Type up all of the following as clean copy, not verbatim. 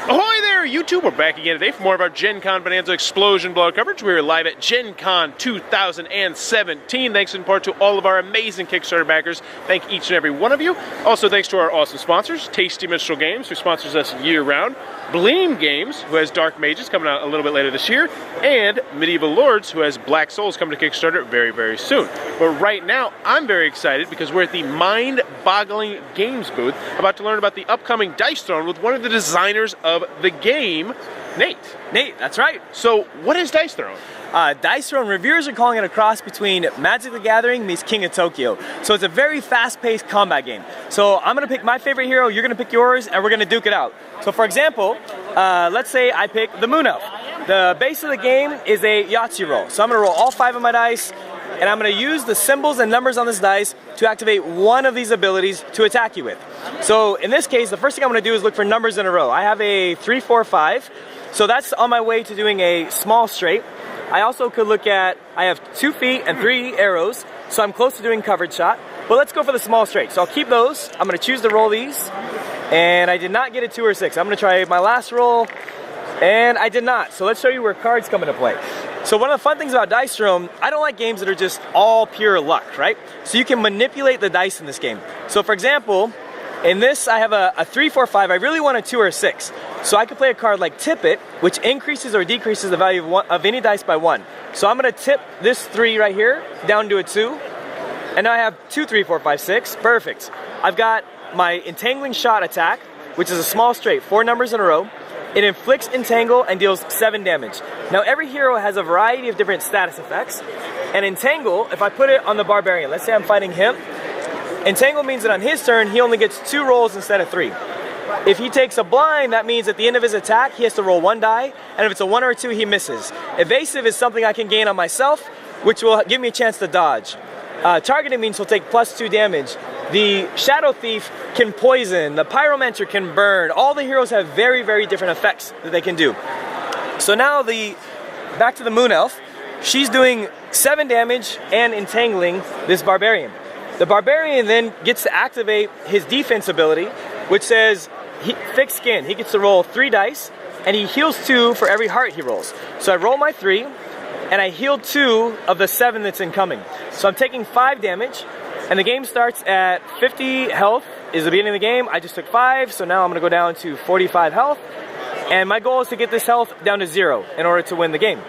Ahoy there, YouTube! We're back again today for more of our Gencon Bonanza Explosion Blowout coverage. We're live at Gencon 2017. Thanks in part to all of our amazing Kickstarter backers. Thank each and every one of you. Also thanks to our awesome sponsors, Tasty Minstrel Games, who sponsors us year-round, Bleem Games, who has Dark Mages coming out a little bit later this year, and Medieval Lords, who has Black Souls coming to Kickstarter very, very soon. But right now, I'm very excited because we're at the Mind-Boggling Games booth, about to learn about the upcoming Dice Throne with one of the designers of the game, Nate. Nate, that's right. So, what is Dice Throne? Dice Throne, reviewers are calling it a cross between Magic the Gathering meets King of Tokyo. So it's a very fast-paced combat game. So I'm going to pick my favorite hero, you're going to pick yours, and we're going to duke it out. So for example, let's say I pick the Moon Elf. The base of the game is a Yahtzee roll. So I'm going to roll all 5 of my dice, and I'm going to use the symbols and numbers on this dice to activate one of these abilities to attack you with. So in this case, the first thing I'm going to do is look for numbers in a row. I have a 3, 4, 5. So that's on my way to doing a small straight. I also could look at, I have 2 feet and 3 arrows, so I'm close to doing covered shot. But let's go for the small straight. So I'll keep those. I'm going to choose to roll these. And I did not get a 2 or 6. I'm going to try my last roll. And I did not. So let's show you where cards come into play. So one of the fun things about Dice Throne, I don't like games that are just all pure luck, right? So you can manipulate the dice in this game. So for example, in this I have a 3, 4, 5. I really want a 2 or a 6. So I could play a card like Tip It, which increases or decreases the value of any dice by 1. So I'm going to tip this 3 right here down to a 2. And now I have 2, 3, 4, 5, 6. Perfect. I've got my Entangling Shot attack, which is a small straight, 4 numbers in a row. It inflicts Entangle and deals 7 damage. Now every hero has a variety of different status effects. And Entangle, if I put it on the Barbarian, let's say I'm fighting him, Entangle means that on his turn, he only gets 2 rolls instead of 3. If he takes a blind, that means at the end of his attack, he has to roll 1 die, and if it's a 1 or a 2, he misses. Evasive is something I can gain on myself, which will give me a chance to dodge. Targeting means he'll take +2 damage. The Shadow Thief can poison, the Pyromancer can burn. All the heroes have very, very different effects that they can do. So now back to the Moon Elf. She's doing 7 damage and entangling this Barbarian. The Barbarian then gets to activate his defense ability, which says, Thick Skin. He gets to roll 3 dice, and he heals 2 for every heart he rolls. So I roll my 3, and I heal 2 of the 7 that's incoming. So I'm taking 5 damage, and the game starts at 50 health is the beginning of the game. I just took 5, so now I'm going to go down to 45 health, and my goal is to get this health down to 0 in order to win the game.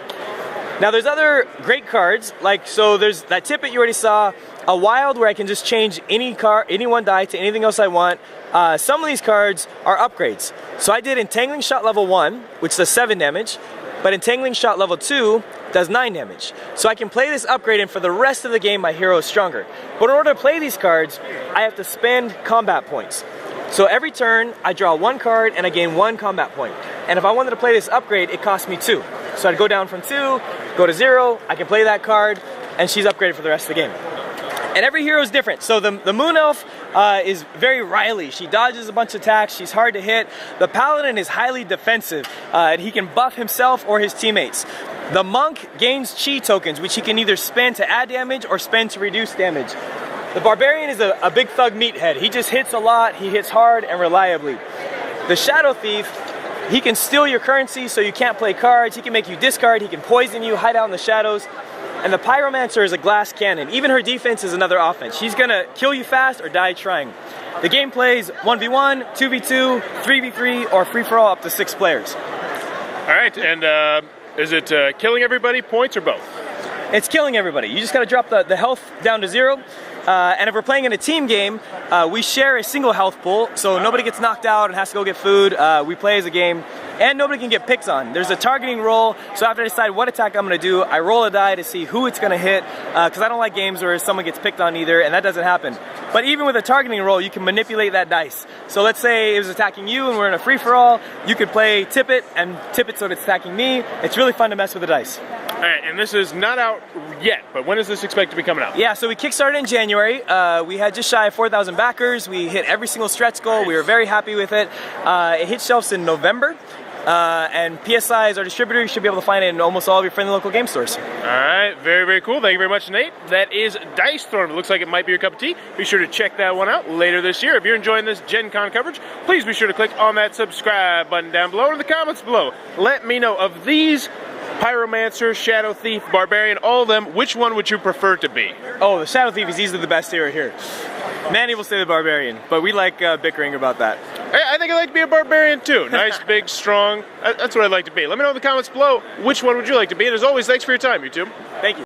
Now there's other great cards, so there's that Tip It you already saw, a Wild where I can just change any one die to anything else I want. Some of these cards are upgrades. So I did Entangling Shot level 1, which does 7 damage, but Entangling Shot level 2 does 9 damage. So I can play this upgrade, and for the rest of the game my hero is stronger. But in order to play these cards, I have to spend combat points. So every turn I draw 1 card and I gain 1 combat point. And if I wanted to play this upgrade, it cost me 2. So I'd go down from 2, go to 0, I can play that card, and she's upgraded for the rest of the game. And every hero is different. So the Moon Elf is very wily. She dodges a bunch of attacks. She's hard to hit. The Paladin is highly defensive. And he can buff himself or his teammates. The Monk gains Chi tokens, which he can either spend to add damage or spend to reduce damage. The Barbarian is a big thug meathead. He just hits a lot. He hits hard and reliably. The Shadow Thief, he can steal your currency so you can't play cards. He can make you discard. He can poison you, hide out in the shadows. And the Pyromancer is a glass cannon. Even her defense is another offense. She's gonna kill you fast or die trying. The game plays 1v1, 2v2, 3v3, or free-for-all up to 6 players. All right, and is it killing everybody, points, or both? It's killing everybody. You just gotta drop the health down to 0. And if we're playing in a team game, we share a single health pool, so nobody gets knocked out and has to go get food. We play as a game, and nobody can get picked on. There's a targeting roll, so after I decide what attack I'm going to do, I roll a die to see who it's going to hit, because I don't like games where someone gets picked on either, and that doesn't happen. But even with a targeting roll, you can manipulate that dice. So let's say it was attacking you and we're in a free-for-all, you could play Tip It and tip it so that it's attacking me. It's really fun to mess with the dice. All right, and this is not out yet, but when is this expected to be coming out? Yeah, so we kickstarted in January. We had just shy of 4,000 backers. We hit every single stretch goal. We were very happy with it. It hit shelves in November. and PSI is our distributor. You should be able to find it in almost all of your friendly local game stores. All right, very, very cool. Thank you very much, Nate. That is Dice Storm. It looks like it might be your cup of tea. Be sure to check that one out later this year. If you're enjoying this Gen Con coverage, please be sure to click on that subscribe button down below or in the comments below. Let me know of these Pyromancer, Shadow Thief, Barbarian, all of them, which one would you prefer to be? Oh, the Shadow Thief is easily the best hero here. Manny will say the Barbarian, but we like bickering about that. Hey, I think I'd like to be a Barbarian too. Nice, big, strong. That's what I'd like to be. Let me know in the comments below which one would you like to be. And as always, thanks for your time, YouTube. Thank you.